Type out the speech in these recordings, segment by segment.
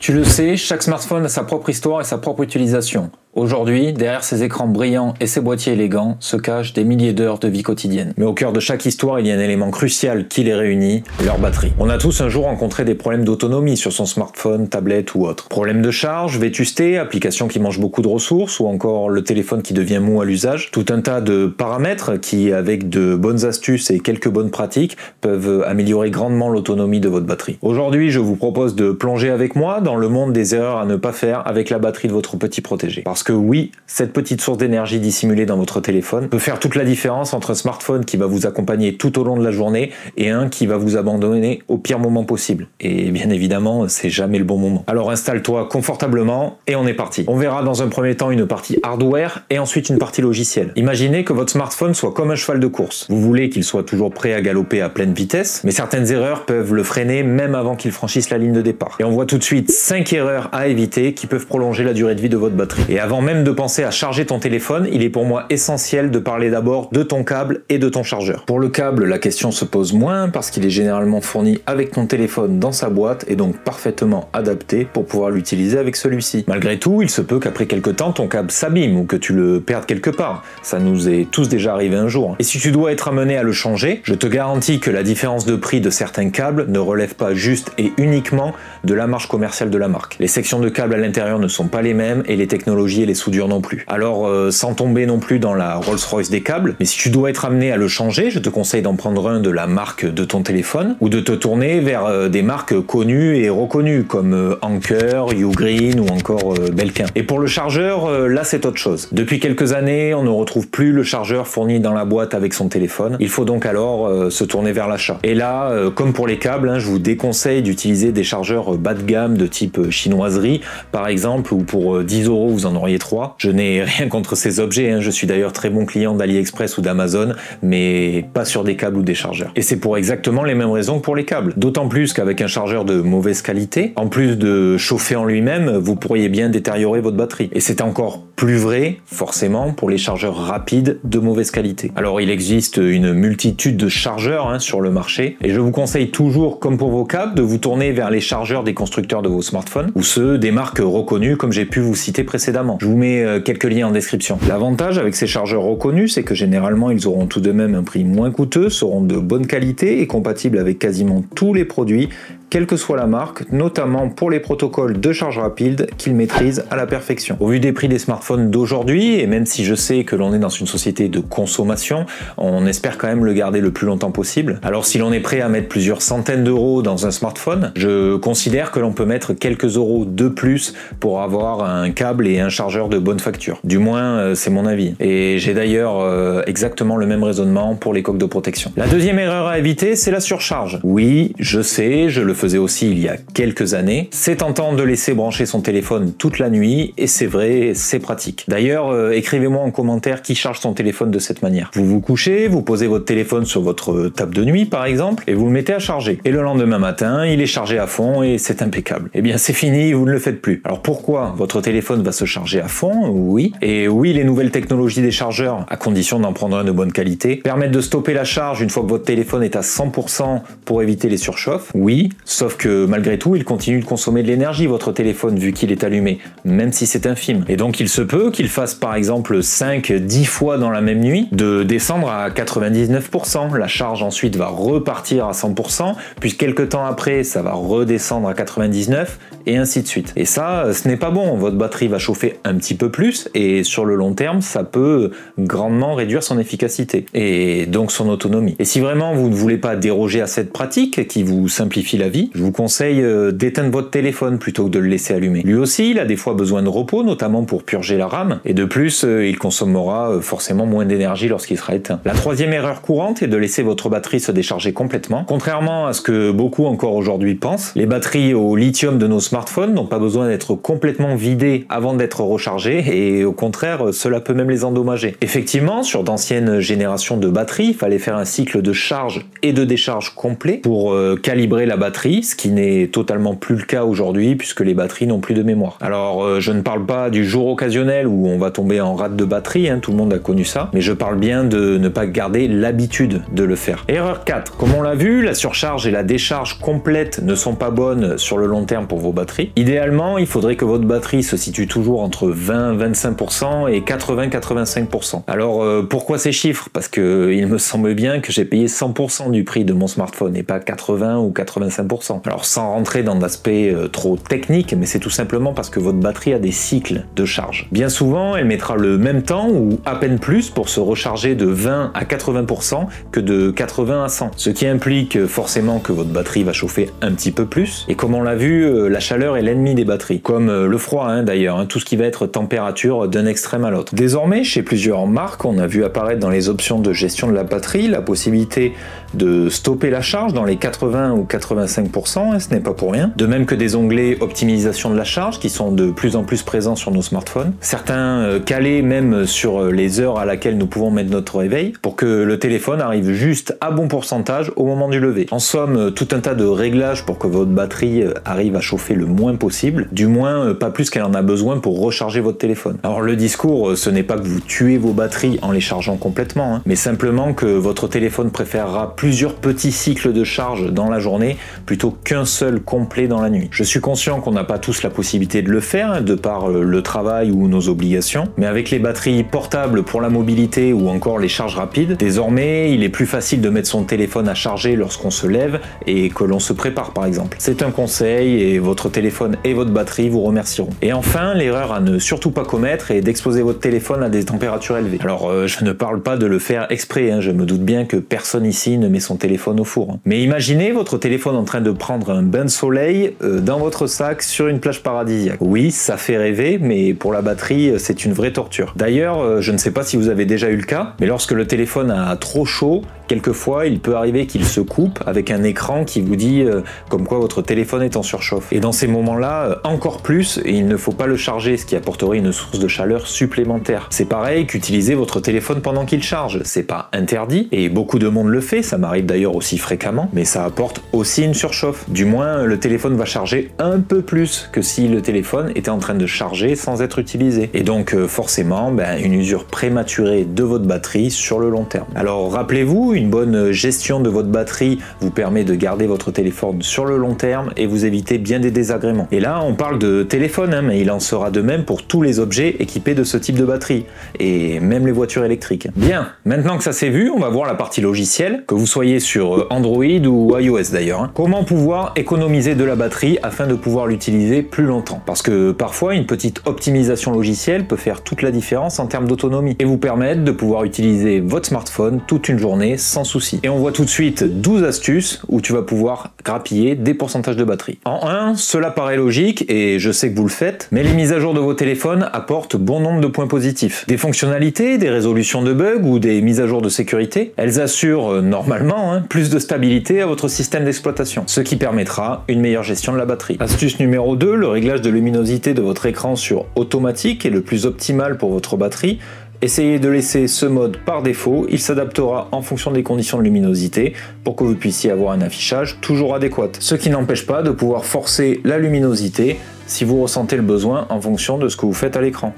Tu le sais, chaque smartphone a sa propre histoire et sa propre utilisation. Aujourd'hui, derrière ces écrans brillants et ces boîtiers élégants se cachent des milliers d'heures de vie quotidienne. Mais au cœur de chaque histoire, il y a un élément crucial qui les réunit, leur batterie. On a tous un jour rencontré des problèmes d'autonomie sur son smartphone, tablette ou autre. Problèmes de charge, vétusté, applications qui mangent beaucoup de ressources ou encore le téléphone qui devient mou à l'usage. Tout un tas de paramètres qui, avec de bonnes astuces et quelques bonnes pratiques, peuvent améliorer grandement l'autonomie de votre batterie. Aujourd'hui, je vous propose de plonger avec moi dans le monde des erreurs à ne pas faire avec la batterie de votre petit protégé. Parce que oui, cette petite source d'énergie dissimulée dans votre téléphone peut faire toute la différence entre un smartphone qui va vous accompagner tout au long de la journée et un qui va vous abandonner au pire moment possible. Et bien évidemment, c'est jamais le bon moment. Alors installe-toi confortablement et on est parti. On verra dans un premier temps une partie hardware et ensuite une partie logicielle. Imaginez que votre smartphone soit comme un cheval de course. Vous voulez qu'il soit toujours prêt à galoper à pleine vitesse, mais certaines erreurs peuvent le freiner même avant qu'il franchisse la ligne de départ. Et on voit tout de suite 5 erreurs à éviter qui peuvent prolonger la durée de vie de votre batterie. Et avant même de penser à charger ton téléphone, il est pour moi essentiel de parler d'abord de ton câble et de ton chargeur. Pour le câble, la question se pose moins parce qu'il est généralement fourni avec ton téléphone dans sa boîte et donc parfaitement adapté pour pouvoir l'utiliser avec celui-ci. Malgré tout, il se peut qu'après quelques temps, ton câble s'abîme ou que tu le perdes quelque part. Ça nous est tous déjà arrivé un jour. Et si tu dois être amené à le changer, je te garantis que la différence de prix de certains câbles ne relève pas juste et uniquement de la marge commerciale de la marque. Les sections de câbles à l'intérieur ne sont pas les mêmes et les technologies et les soudures non plus. Alors sans tomber non plus dans la Rolls-Royce des câbles, mais si tu dois être amené à le changer, je te conseille d'en prendre un de la marque de ton téléphone ou de te tourner vers des marques connues et reconnues comme Anker, Ugreen ou encore Belkin. Et pour le chargeur, là c'est autre chose. Depuis quelques années, on ne retrouve plus le chargeur fourni dans la boîte avec son téléphone. Il faut donc alors se tourner vers l'achat. Et là, comme pour les câbles, je vous déconseille d'utiliser des chargeurs bas de gamme de type chinoiserie, par exemple, ou pour 10 € vous en auriez 3. Je n'ai rien contre ces objets, je suis d'ailleurs très bon client d'AliExpress ou d'Amazon, mais pas sur des câbles ou des chargeurs. Et c'est pour exactement les mêmes raisons que pour les câbles. D'autant plus qu'avec un chargeur de mauvaise qualité, en plus de chauffer en lui-même, vous pourriez bien détériorer votre batterie. Et c'est encore plus vrai, forcément, pour les chargeurs rapides de mauvaise qualité. Alors il existe une multitude de chargeurs sur le marché, et je vous conseille toujours, comme pour vos câbles, de vous tourner vers les chargeurs des constructeurs de vos smartphones, ou ceux des marques reconnues, comme j'ai pu vous citer précédemment. Je vous mets quelques liens en description. L'avantage avec ces chargeurs reconnus, c'est que généralement ils auront tout de même un prix moins coûteux, seront de bonne qualité et compatibles avec quasiment tous les produits, quelle que soit la marque, notamment pour les protocoles de charge rapide qu'ils maîtrisent à la perfection. Au vu des prix des smartphones d'aujourd'hui, et même si je sais que l'on est dans une société de consommation, on espère quand même le garder le plus longtemps possible. Alors si l'on est prêt à mettre plusieurs centaines d'euros dans un smartphone, je considère que l'on peut mettre quelques euros de plus pour avoir un câble et un chargeur de bonne facture. Du moins, c'est mon avis. Et j'ai d'ailleurs exactement le même raisonnement pour les coques de protection. La deuxième erreur à éviter, c'est la surcharge. Oui, je sais, je le faisais aussi il y a quelques années. C'est tentant de laisser brancher son téléphone toute la nuit et c'est vrai, c'est pratique. D'ailleurs, écrivez-moi en commentaire qui charge son téléphone de cette manière. Vous vous couchez, vous posez votre téléphone sur votre table de nuit par exemple et vous le mettez à charger. Et le lendemain matin, il est chargé à fond et c'est impeccable. Eh bien c'est fini, vous ne le faites plus. Alors pourquoi votre téléphone va se charger à fond? Oui. Et oui, les nouvelles technologies des chargeurs, à condition d'en prendre un de bonne qualité, permettent de stopper la charge une fois que votre téléphone est à 100% pour éviter les surchauffes. Oui. Sauf que malgré tout, il continue de consommer de l'énergie, votre téléphone, vu qu'il est allumé, même si c'est infime. Et donc il se peut qu'il fasse par exemple 5-10 fois dans la même nuit de descendre à 99%. La charge ensuite va repartir à 100%, puis quelques temps après, ça va redescendre à 99% et ainsi de suite. Et ça, ce n'est pas bon. Votre batterie va chauffer un petit peu plus et sur le long terme, ça peut grandement réduire son efficacité et donc son autonomie. Et si vraiment vous ne voulez pas déroger à cette pratique qui vous simplifie la vie, je vous conseille d'éteindre votre téléphone plutôt que de le laisser allumer. Lui aussi, il a des fois besoin de repos, notamment pour purger la RAM, et de plus, il consommera forcément moins d'énergie lorsqu'il sera éteint. La troisième erreur courante est de laisser votre batterie se décharger complètement. Contrairement à ce que beaucoup encore aujourd'hui pensent, les batteries au lithium de nos smartphones n'ont pas besoin d'être complètement vidées avant d'être rechargées, et au contraire, cela peut même les endommager. Effectivement, sur d'anciennes générations de batteries, il fallait faire un cycle de charge et de décharge complet pour calibrer la batterie batterie, ce qui n'est totalement plus le cas aujourd'hui puisque les batteries n'ont plus de mémoire. Alors je ne parle pas du jour occasionnel où on va tomber en rate de batterie, tout le monde a connu ça, mais je parle bien de ne pas garder l'habitude de le faire. Erreur 4, comme on l'a vu, la surcharge et la décharge complète ne sont pas bonnes sur le long terme pour vos batteries. Idéalement, il faudrait que votre batterie se situe toujours entre 20-25% et 80-85%. Alors pourquoi ces chiffres? Parce que il me semble bien que j'ai payé 100% du prix de mon smartphone et pas 80 ou 85%. Alors sans rentrer dans d'aspects trop techniques, mais c'est tout simplement parce que votre batterie a des cycles de charge. Bien souvent, elle mettra le même temps ou à peine plus pour se recharger de 20 à 80% que de 80 à 100. Ce qui implique forcément que votre batterie va chauffer un petit peu plus. Et comme on l'a vu, la chaleur est l'ennemi des batteries. Comme le froid d'ailleurs, tout ce qui va être température d'un extrême à l'autre. Désormais, chez plusieurs marques, on a vu apparaître dans les options de gestion de la batterie la possibilité de stopper la charge dans les 80 ou 85%, ce n'est pas pour rien. De même que des onglets optimisation de la charge qui sont de plus en plus présents sur nos smartphones. Certains calés même sur les heures à laquelle nous pouvons mettre notre réveil pour que le téléphone arrive juste à bon pourcentage au moment du lever. En somme, tout un tas de réglages pour que votre batterie arrive à chauffer le moins possible, du moins pas plus qu'elle en a besoin pour recharger votre téléphone. Alors le discours, ce n'est pas que vous tuez vos batteries en les chargeant complètement, mais simplement que votre téléphone préférera plusieurs petits cycles de charge dans la journée plutôt qu'un seul complet dans la nuit. Je suis conscient qu'on n'a pas tous la possibilité de le faire de par le travail ou nos obligations, mais avec les batteries portables pour la mobilité ou encore les charges rapides, désormais il est plus facile de mettre son téléphone à charger lorsqu'on se lève et que l'on se prépare par exemple. C'est un conseil et votre téléphone et votre batterie vous remercieront. Et enfin, l'erreur à ne surtout pas commettre est d'exposer votre téléphone à des températures élevées. Alors je ne parle pas de le faire exprès, je me doute bien que personne ici ne met son téléphone au four. Mais imaginez votre téléphone en train de prendre un bain de soleil dans votre sac sur une plage paradisiaque. Oui, ça fait rêver, mais pour la batterie, c'est une vraie torture. D'ailleurs, je ne sais pas si vous avez déjà eu le cas, mais lorsque le téléphone a trop chaud, quelquefois, il peut arriver qu'il se coupe avec un écran qui vous dit comme quoi votre téléphone est en surchauffe. Et dans ces moments-là, encore plus, il ne faut pas le charger, ce qui apporterait une source de chaleur supplémentaire. C'est pareil qu'utiliser votre téléphone pendant qu'il charge. C'est pas interdit, et beaucoup de monde le fait, ça m'arrive d'ailleurs aussi fréquemment, mais ça apporte aussi une surchauffe. Du moins, le téléphone va charger un peu plus que si le téléphone était en train de charger sans être utilisé. Et donc, forcément, une usure prématurée de votre batterie sur le long terme. Alors, rappelez-vous, une bonne gestion de votre batterie vous permet de garder votre téléphone sur le long terme et vous éviter bien des désagréments. Et là, on parle de téléphone, mais il en sera de même pour tous les objets équipés de ce type de batterie, et même les voitures électriques. Bien, maintenant que ça s'est vu, on va voir la partie logicielle, que vous soyez sur Android ou iOS d'ailleurs. Comment pouvoir économiser de la batterie afin de pouvoir l'utiliser plus longtemps. Parce que parfois, une petite optimisation logicielle peut faire toute la différence en termes d'autonomie et vous permettre de pouvoir utiliser votre smartphone toute une journée sans souci. Et on voit tout de suite 12 astuces où tu vas pouvoir grappiller des pourcentages de batterie. En 1, cela paraît logique et je sais que vous le faites, mais les mises à jour de vos téléphones apportent bon nombre de points positifs. Des fonctionnalités, des résolutions de bugs ou des mises à jour de sécurité, elles assurent normalement plus de stabilité à votre système d'exploitation, ce qui permettra une meilleure gestion de la batterie. Astuce numéro 2, le réglage de luminosité de votre écran sur automatique est le plus optimal pour votre batterie. Essayez de laisser ce mode par défaut, il s'adaptera en fonction des conditions de luminosité pour que vous puissiez avoir un affichage toujours adéquat. Ce qui n'empêche pas de pouvoir forcer la luminosité si vous ressentez le besoin en fonction de ce que vous faites à l'écran.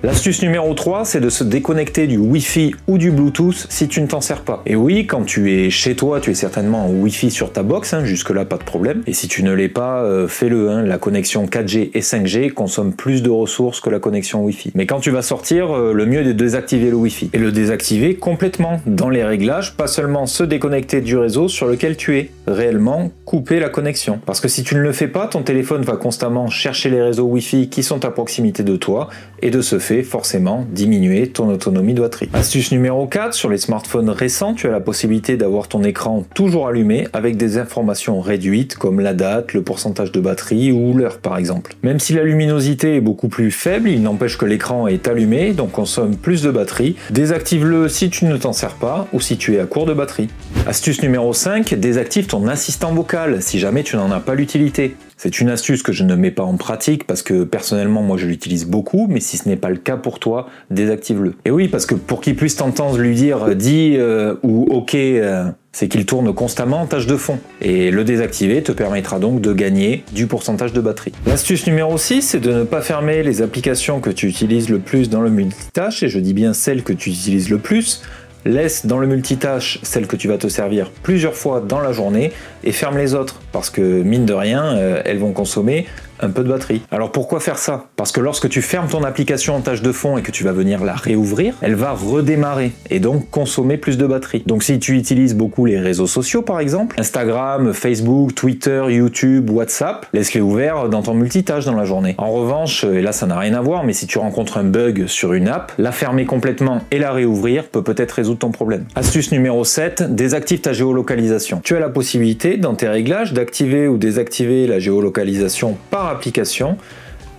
L'astuce numéro 3, c'est de se déconnecter du Wi-Fi ou du Bluetooth si tu ne t'en sers pas. Et oui, quand tu es chez toi, tu es certainement en Wi-Fi sur ta box, jusque-là pas de problème. Et si tu ne l'es pas, fais-le. La connexion 4G et 5G consomme plus de ressources que la connexion Wi-Fi. Mais quand tu vas sortir, le mieux est de désactiver le Wi-Fi. Et le désactiver complètement dans les réglages, pas seulement se déconnecter du réseau sur lequel tu es. Réellement, couper la connexion. Parce que si tu ne le fais pas, ton téléphone va constamment chercher les réseaux Wi-Fi qui sont à proximité de toi et de ce fait, forcément diminuer ton autonomie de batterie. Astuce numéro 4, sur les smartphones récents, tu as la possibilité d'avoir ton écran toujours allumé avec des informations réduites comme la date, le pourcentage de batterie ou l'heure par exemple. Même si la luminosité est beaucoup plus faible, il n'empêche que l'écran est allumé, donc consomme plus de batterie. Désactive-le si tu ne t'en sers pas ou si tu es à court de batterie. Astuce numéro 5, désactive ton assistant vocal si jamais tu n'en as pas l'utilité. C'est une astuce que je ne mets pas en pratique parce que personnellement moi je l'utilise beaucoup, mais si ce n'est pas le cas pour toi, désactive-le. Et oui, parce que pour qu'il puisse t'entendre lui dire dis ou ok, c'est qu'il tourne constamment en tâche de fond. Et le désactiver te permettra donc de gagner du pourcentage de batterie. L'astuce numéro 6, c'est de ne pas fermer les applications que tu utilises le plus dans le multitâche, et je dis bien celles que tu utilises le plus. Laisse dans le multitâche celles que tu vas te servir plusieurs fois dans la journée et ferme les autres parce que mine de rien, elles vont consommer un peu de batterie. Alors pourquoi faire ça? Parce que lorsque tu fermes ton application en tâche de fond et que tu vas venir la réouvrir, elle va redémarrer et donc consommer plus de batterie. Donc si tu utilises beaucoup les réseaux sociaux par exemple, Instagram, Facebook, Twitter, YouTube, WhatsApp, laisse-les ouverts dans ton multitâche dans la journée. En revanche, et là ça n'a rien à voir, mais si tu rencontres un bug sur une app, la fermer complètement et la réouvrir peut peut-être résoudre ton problème. Astuce numéro 7, désactive ta géolocalisation. Tu as la possibilité dans tes réglages d'activer ou désactiver la géolocalisation par application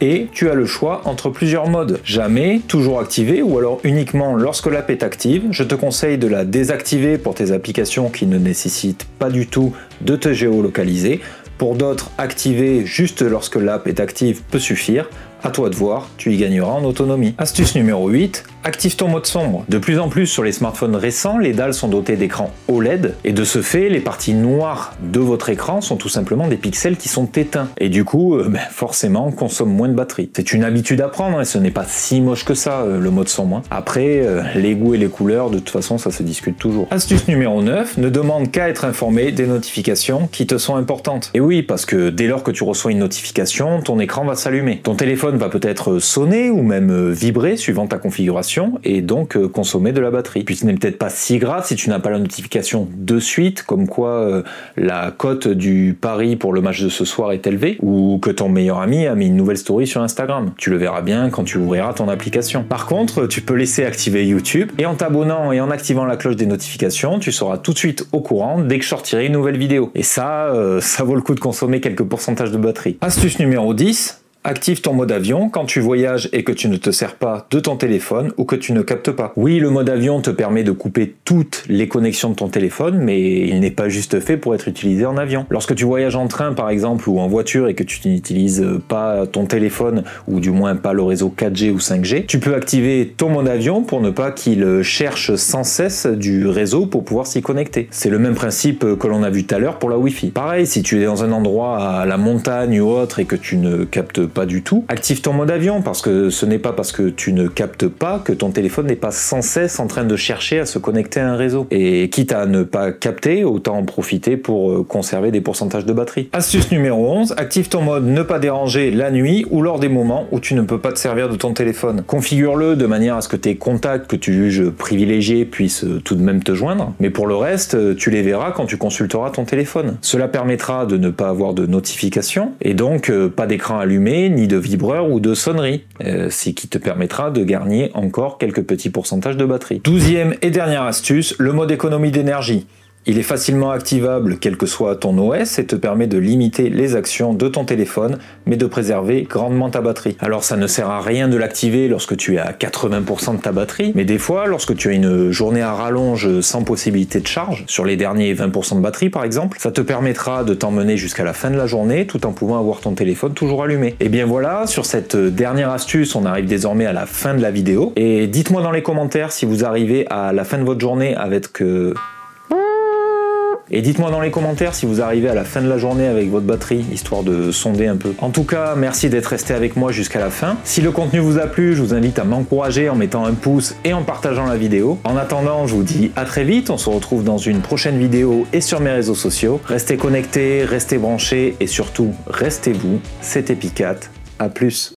et tu as le choix entre plusieurs modes. Jamais, toujours activé ou alors uniquement lorsque l'app est active. Je te conseille de la désactiver pour tes applications qui ne nécessitent pas du tout de te géolocaliser. Pour d'autres, activer juste lorsque l'app est active peut suffire. À toi de voir, tu y gagneras en autonomie. Astuce numéro 8, active ton mode sombre. De plus en plus sur les smartphones récents, les dalles sont dotées d'écrans OLED et de ce fait, les parties noires de votre écran sont tout simplement des pixels qui sont éteints et du coup, forcément, consomment moins de batterie. C'est une habitude à prendre et ce n'est pas si moche que ça, le mode sombre. Après, les goûts et les couleurs, de toute façon, ça se discute toujours. Astuce numéro 9, ne demande qu'à être informé des notifications qui te sont importantes. Et oui, parce que dès lors que tu reçois une notification, ton écran va s'allumer. Ton téléphone va peut-être sonner ou même vibrer suivant ta configuration et donc consommer de la batterie. Puis ce n'est peut-être pas si grave si tu n'as pas la notification de suite, comme quoi la cote du pari pour le match de ce soir est élevée ou que ton meilleur ami a mis une nouvelle story sur Instagram. Tu le verras bien quand tu ouvriras ton application. Par contre, tu peux laisser activer YouTube et en t'abonnant et en activant la cloche des notifications, tu seras tout de suite au courant dès que je sortirai une nouvelle vidéo. Et ça, ça vaut le coup de consommer quelques pourcentages de batterie. Astuce numéro 10. Active ton mode avion quand tu voyages et que tu ne te sers pas de ton téléphone ou que tu ne captes pas. Oui, le mode avion te permet de couper toutes les connexions de ton téléphone, mais il n'est pas juste fait pour être utilisé en avion. Lorsque tu voyages en train par exemple ou en voiture et que tu n'utilises pas ton téléphone ou du moins pas le réseau 4G ou 5G, tu peux activer ton mode avion pour ne pas qu'il cherche sans cesse du réseau pour pouvoir s'y connecter. C'est le même principe que l'on a vu tout à l'heure pour la Wi-Fi. Pareil, si tu es dans un endroit à la montagne ou autre et que tu ne captes pas du tout, active ton mode avion parce que ce n'est pas parce que tu ne captes pas que ton téléphone n'est pas sans cesse en train de chercher à se connecter à un réseau. Et quitte à ne pas capter, autant en profiter pour conserver des pourcentages de batterie. Astuce numéro 11, active ton mode ne pas déranger la nuit ou lors des moments où tu ne peux pas te servir de ton téléphone. Configure-le de manière à ce que tes contacts que tu juges privilégiés puissent tout de même te joindre, mais pour le reste, tu les verras quand tu consulteras ton téléphone. Cela permettra de ne pas avoir de notifications et donc pas d'écran allumé ni de vibreur ou de sonnerie, ce qui te permettra de gagner encore quelques petits pourcentages de batterie. 12e et dernière astuce, le mode économie d'énergie. Il est facilement activable quel que soit ton OS et te permet de limiter les actions de ton téléphone, mais de préserver grandement ta batterie. Alors ça ne sert à rien de l'activer lorsque tu es à 80% de ta batterie, mais des fois, lorsque tu as une journée à rallonge sans possibilité de charge, sur les derniers 20% de batterie par exemple, ça te permettra de t'emmener jusqu'à la fin de la journée tout en pouvant avoir ton téléphone toujours allumé. Et bien voilà, sur cette dernière astuce, on arrive désormais à la fin de la vidéo. Et dites-moi dans les commentaires si vous arrivez à la fin de votre journée avec Et dites-moi dans les commentaires si vous arrivez à la fin de la journée avec votre batterie, histoire de sonder un peu. En tout cas, merci d'être resté avec moi jusqu'à la fin. Si le contenu vous a plu, je vous invite à m'encourager en mettant un pouce et en partageant la vidéo. En attendant, je vous dis à très vite, on se retrouve dans une prochaine vidéo et sur mes réseaux sociaux. Restez connectés, restez branchés et surtout, restez vous. C'était Picat, à plus.